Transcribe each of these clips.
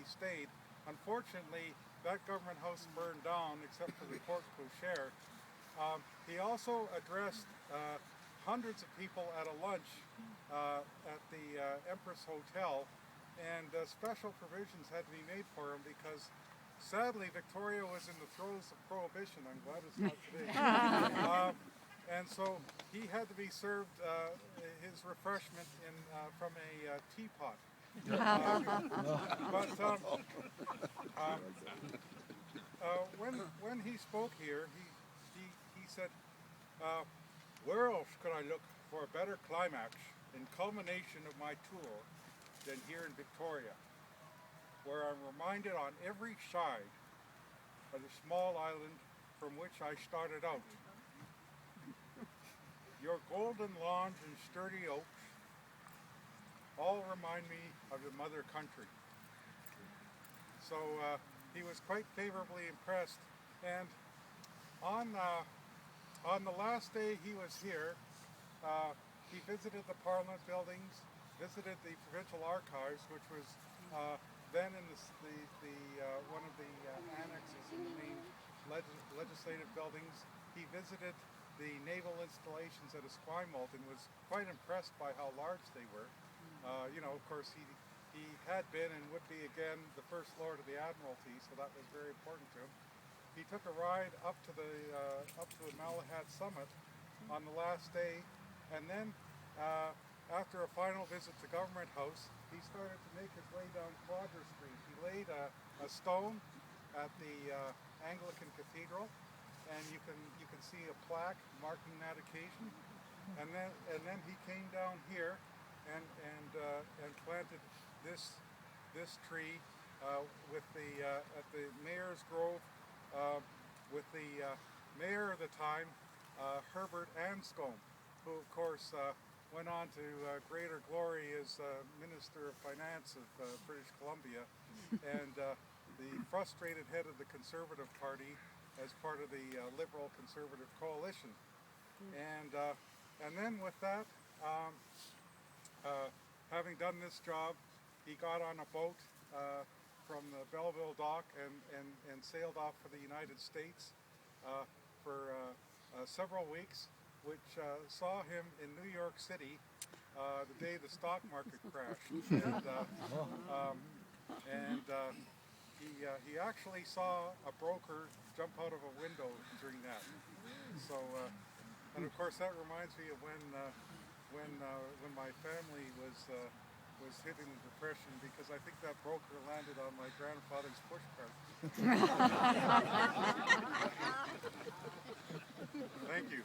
stayed. Unfortunately, that government house burned down except for the porte cochere. He also addressed hundreds of people at a lunch at the Empress Hotel, and special provisions had to be made for him because sadly Victoria was in the throes of prohibition. I'm glad it's not today. And so he had to be served his refreshment from a teapot. When he spoke here, he said, where else could I look for a better climax and culmination of my tour than here in Victoria, where I'm reminded on every side of the small island from which I started out. Your golden lawns and sturdy oaks all remind me of the mother country. So he was quite favorably impressed, and on the last day he was here, he visited the Parliament buildings, visited the Provincial Archives, which was then in one of the annexes in the main legislative buildings. He visited the naval installations at Esquimalt and was quite impressed by how large they were. Of course, he had been and would be again the First Lord of the Admiralty, so that was very important to him. He took a ride up to the Malahat Summit on the last day, and then after a final visit to Government House, he started to make his way down Quadra Street. He laid a stone at the Anglican Cathedral, and you can see a plaque marking that occasion. And then he came down here and planted this tree with at the Mayor's Grove with the mayor of the time, Herbert Anscombe, who of course went on to greater glory as Minister of Finance of British Columbia and the frustrated head of the Conservative Party as part of the Liberal Conservative Coalition. And then with that, having done this job, he got on a boat from the Belleville dock and sailed off for the United States for several weeks, which saw him in New York City the day the stock market crashed. He actually saw a broker jump out of a window during that. So, and of course that reminds me of when my family was hitting the depression, because I think that broker landed on my grandfather's push cart. Thank you.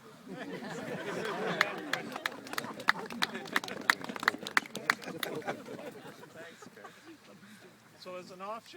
So as an offshoot